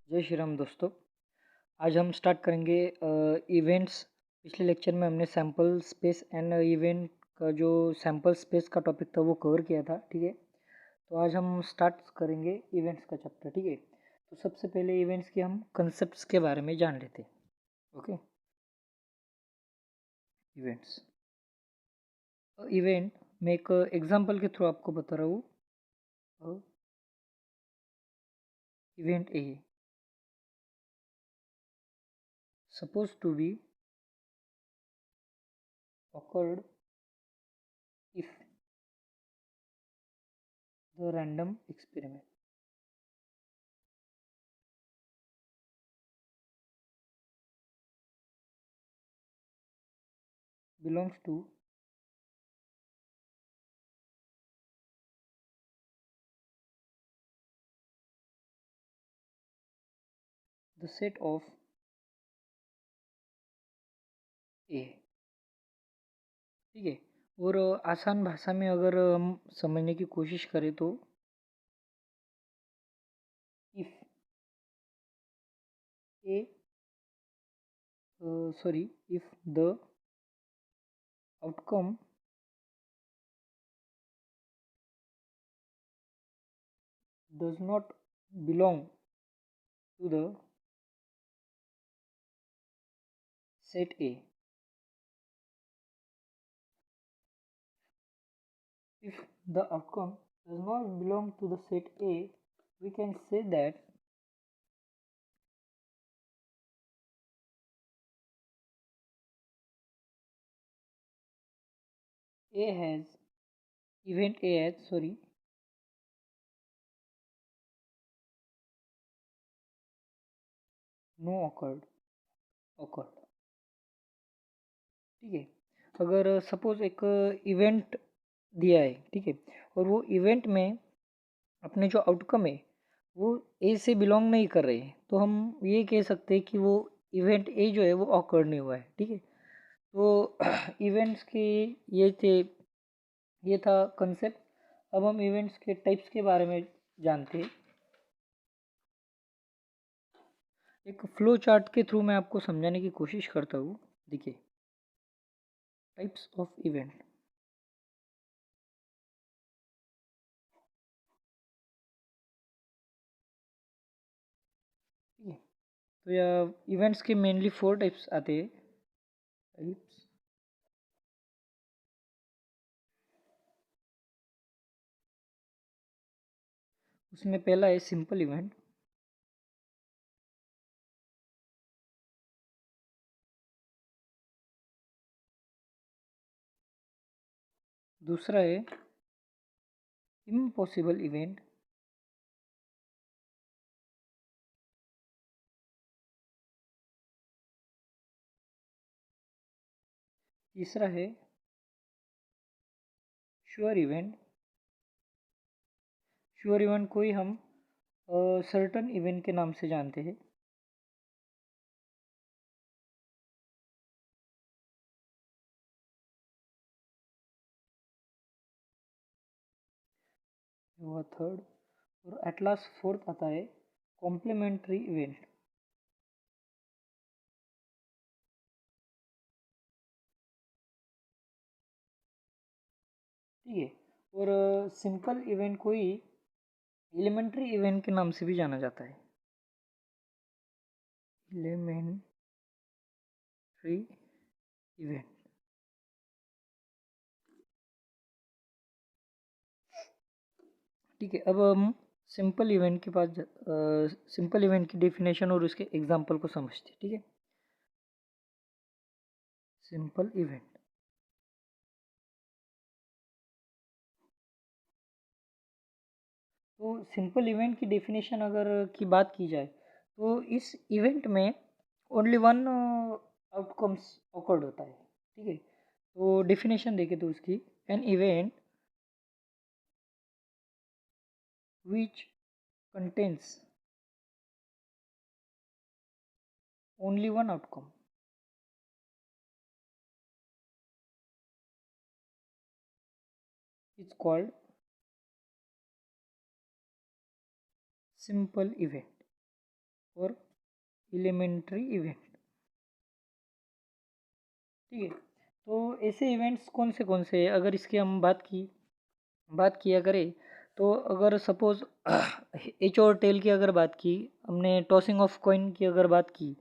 जय श्री राम दोस्तों। आज हम स्टार्ट करेंगे इवेंट्स। पिछले लेक्चर में हमने सैम्पल स्पेस एंड इवेंट का जो सैम्पल स्पेस का टॉपिक था वो कवर किया था। ठीक है, तो आज हम स्टार्ट करेंगे इवेंट्स का चैप्टर। ठीक है, तो सबसे पहले इवेंट्स के हम कंसेप्ट्स के बारे में जान लेते हैं। Okay, events. इवेंट मैं एक एग्जांपल के थ्रू आपको बता रहा हूँ। Event a suppose to be occurred if the random experiment belongs to the set of A। ठीक है, और आसान भाषा में अगर हम समझने की कोशिश करें तो if A sorry if the outcome does not belong to the set A, if the outcome does not belong to the set A, we can say that A has event A has no occurred। ठीक है, अगर suppose एक event दिया है, ठीक है, और वो इवेंट में अपने जो आउटकम है वो ए से बिलोंग नहीं कर रहे हैं, तो हम ये कह सकते हैं कि वो इवेंट ए जो है वो ऑकर्ड नहीं हुआ है। ठीक है, तो इवेंट्स के ये थे, ये था कंसेप्ट। अब हम इवेंट्स के टाइप्स के बारे में जानते हैं। एक फ्लो चार्ट के थ्रू मैं आपको समझाने की कोशिश करता हूँ। देखिए, टाइप्स ऑफ इवेंट। ठीक है, तो यह इवेंट्स के मेनली 4 टाइप्स आते हैं। टाइप्स, उसमें पहला है सिंपल इवेंट। दूसरा है इम्पॉसिबल इवेंट। तीसरा है श्योर इवेंट। श्योर इवेंट को ही हम सर्टन इवेंट के नाम से जानते हैं। हुआ थर्ड, और एट लास्ट फोर्थ आता है कॉम्प्लीमेंट्री इवेंट। ठीक है, और सिंपल इवेंट को ही एलिमेंट्री इवेंट के नाम से भी जाना जाता है। Elementary event. ठीक है, अब हम सिंपल इवेंट के पास सिंपल इवेंट की डेफिनेशन और उसके एग्जांपल को समझते हैं। ठीक है, सिंपल इवेंट। तो सिंपल इवेंट की डेफिनेशन अगर की बात की जाए तो इस इवेंट में ओनली वन आउटकम्स ऑकर्ड होता है। ठीक है, तो डेफिनेशन देखे तो उसकी, an event which contains only one outcome is called simple event. और एलिमेंट्री इवेंट। ठीक है, तो ऐसे इवेंट्स कौन से हैं? अगर इसकी हम बात किया करें, तो अगर सपोज एच और टेल की अगर बात की, हमने टॉसिंग ऑफ कॉइन की अगर बात की,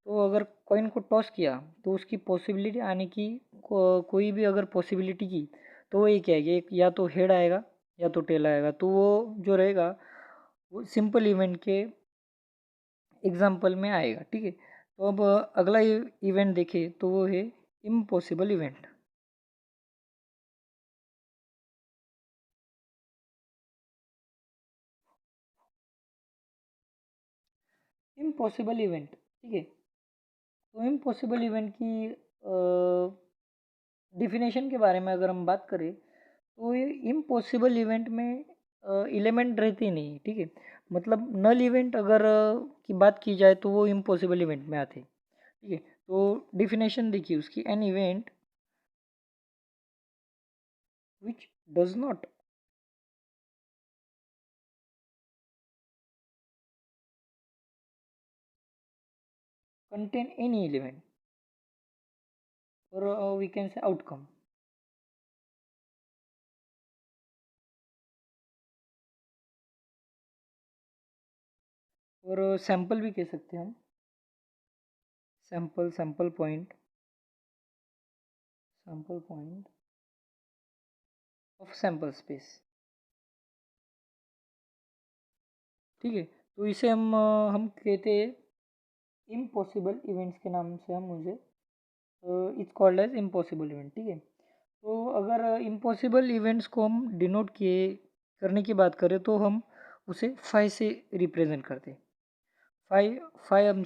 तो अगर कॉइन को टॉस किया तो उसकी पॉसिबिलिटी आने की कोई भी अगर पॉसिबिलिटी की, तो वो ये क्या है कि एक या तो हेड आएगा या तो टेल आएगा, तो वो जो रहेगा वो सिंपल इवेंट के एग्जाम्पल में आएगा। ठीक है, तो अब अगला इवेंट देखें तो वो है इम्पॉसिबल इवेंट। इम्पॉसिबल इवेंट, ठीक है, तो इम्पॉसिबल इवेंट की डिफिनेशन के बारे में अगर हम बात करें, तो ये इम्पॉसिबल इवेंट में एलिमेंट रहते नहीं। ठीक है, मतलब नल इवेंट अगर की बात की जाए तो वो इम्पॉसिबल इवेंट में आते। ठीक है, तो डिफिनेशन देखिए उसकी, an event which does not contain any element or we can say outcome। और सैंपल भी कह सकते हैं हम, sample point of sample space. ठीक है, तो इसे हम कहते हैं इम्पॉसिबल इवेंट्स के नाम से हम मुझे it's called as impossible event. ठीक है, तो अगर इम्पॉसिबल इवेंट्स को हम डिनोट किए करने की बात करें तो हम उसे फाइव से रिप्रेजेंट करते हैं। फाइव हम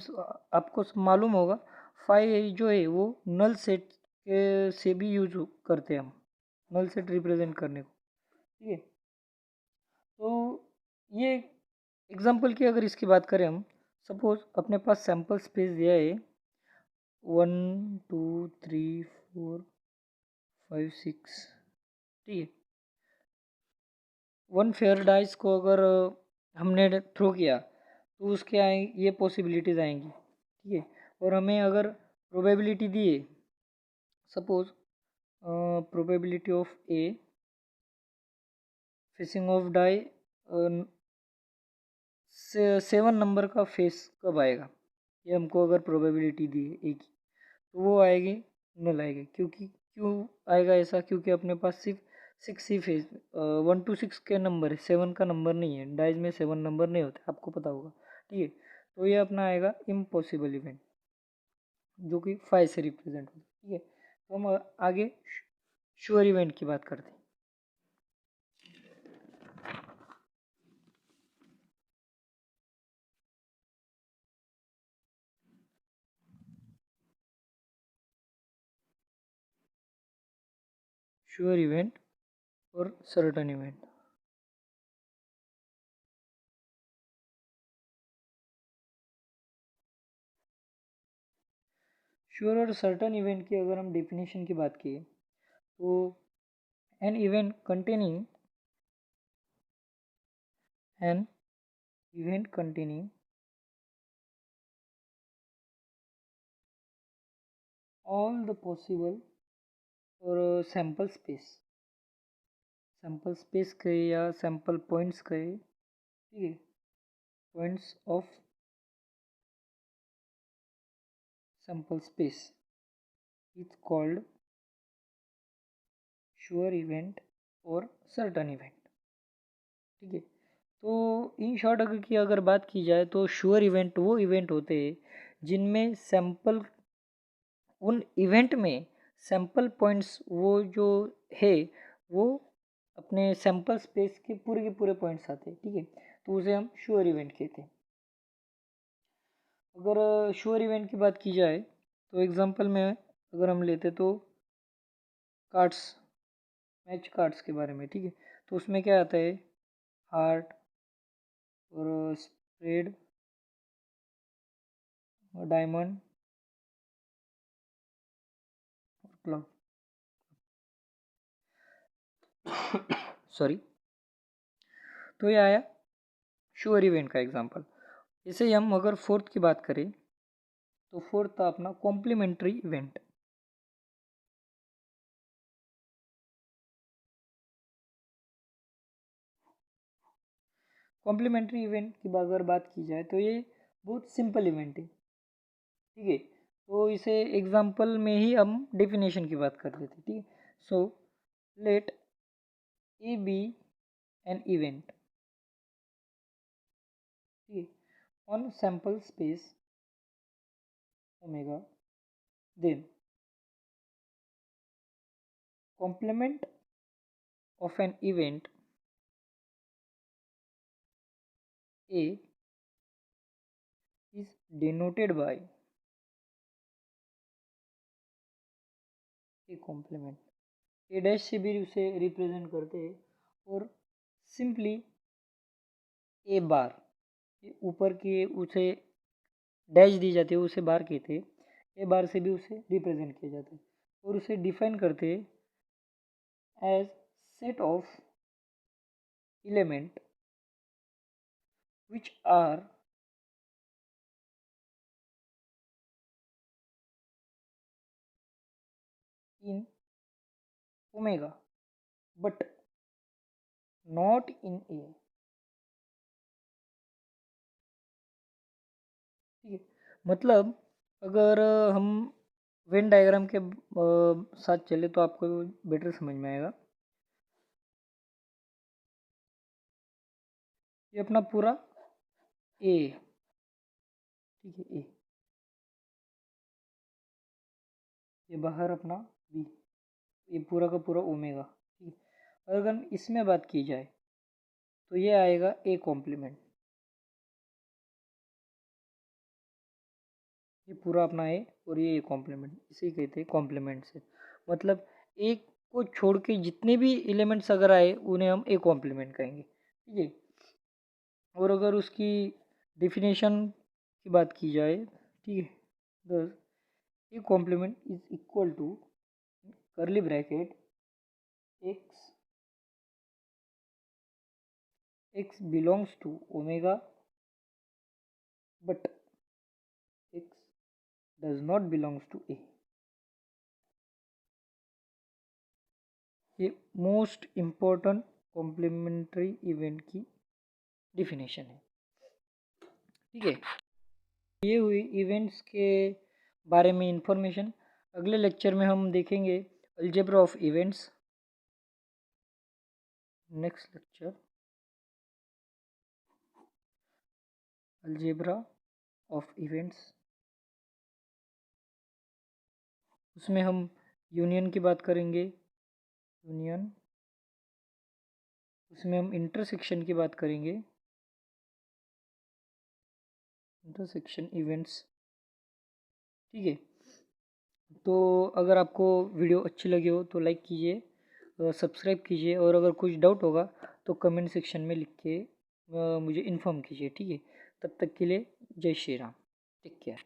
आपको मालूम होगा, फाइव जो है वो नल सेट के से भी यूज करते हैं हम, नल सेट रिप्रेजेंट करने को। ठीक है, तो ये एग्जांपल की अगर इसकी बात करें हम, सपोज अपने पास सैंपल स्पेस दिया है 1 2 3 4 5 6। ठीक है, वन फेयर डाइस को अगर हमने थ्रो किया तो उसके आए ये पॉसिबिलिटीज़ आएंगी। ठीक है, और हमें अगर प्रोबेबिलिटी दी है, suppose probability of a facing of die 7 number का फेस कब आएगा, ये हमको अगर प्रोबेबिलिटी दी है एक की, तो वो आएगी नल आएगी। क्यों आएगा ऐसा? क्योंकि अपने पास सिर्फ 6 ही फेस 1 to 6 के नंबर है, 7 का नंबर नहीं है, डाइज में 7 नंबर नहीं होते, आपको पता होगा। ठीक है, तो ये अपना आएगा इम्पॉसिबल इवेंट जो कि 5 से रिप्रेजेंट होता है। ठीक है, तो हम आगे श्योर इवेंट की बात करते हैं। श्योर इवेंट और सर्टन इवेंट। श्योर और सर्टन इवेंट की अगर हम डेफिनेशन की बात की, तो an event containing an event containing all the possible और सैंपल स्पेस कहे या सैंपल पॉइंट्स कहे। ठीक है, points of sample space is called sure event और सर्टन इवेंट। ठीक है, तो इन शॉर्ट अगर की अगर बात की जाए तो श्योर इवेंट वो इवेंट होते हैं जिनमें सैंपल, उन इवेंट में सैंपल पॉइंट्स वो जो है वो अपने सैंपल स्पेस के पूरे पॉइंट्स आते हैं। ठीक है, तो उसे हम श्योर इवेंट कहते हैं। अगर श्योर इवेंट की बात की जाए तो एग्जांपल में अगर हम लेते तो कार्ड्स, मैच कार्ड्स के बारे में। ठीक है, तो उसमें क्या आता है, हार्ट और स्प्रेड और डायमंड और क्लब। सॉरी, तो ये आया श्योर इवेंट का एग्जांपल। ऐसे ही हम अगर फोर्थ की बात करें तो फोर्थ था अपना कॉम्प्लीमेंट्री इवेंट। कॉम्प्लीमेंट्री इवेंट की अगर बात की जाए तो ये बहुत सिंपल इवेंट है, ठीक है। तो इसे एग्जाम्पल में ही हम डेफिनेशन की बात कर रहे थे, ठीक है। So let A be an event, ठीक है, on sample space omega, then complement of an event A is denoted by a complement। A dash से भी उसे रिप्रेजेंट करते हैं और सिंपली ए बार, ऊपर की उसे डैश दी जाती है उसे बार कहते हैं, ए बार से भी उसे रिप्रेजेंट किया जाता है और उसे डिफाइन करते हैं as set of element which are in omega but not in A, ठीक है। मतलब अगर हम वेन डायग्राम के साथ चले तो आपको बेटर समझ में आएगा। ये अपना पूरा ए, ठीक है, ए, ये बाहर अपना बी, ये पूरा का पूरा ओमेगा, ठीक है। और अगर इसमें बात की जाए तो ये आएगा ए कॉम्प्लीमेंट, ये पूरा अपना ए और ये ए कॉम्प्लीमेंट, इसे कहते हैं कॉम्प्लीमेंट से। मतलब एक को छोड़ के जितने भी एलिमेंट्स अगर आए उन्हें हम ए कॉम्प्लीमेंट कहेंगे, ठीक है। और अगर उसकी डिफिनेशन की बात की जाए, ठीक है, thus A complement is equal to curly bracket x belongs to omega but x does not belongs to a। ये मोस्ट इम्पोर्टेंट कॉम्प्लीमेंट्री इवेंट की डिफिनेशन है, ठीक है। ये हुई इवेंट्स के बारे में इंफॉर्मेशन। अगले लेक्चर में हम देखेंगे algebra of events. Next lecture algebra of events, उसमें हम यूनियन की बात करेंगे, यूनियन, उसमें हम इंटरसेक्शन की बात करेंगे, इंटरसेक्शन इवेंट्स, ठीक है। तो अगर आपको वीडियो अच्छी लगी हो तो लाइक कीजिए, सब्सक्राइब कीजिए और अगर कुछ डाउट होगा तो कमेंट सेक्शन में लिख के मुझे इन्फॉर्म कीजिए, ठीक है। तब तक के लिए जय श्री राम, टेक केयर।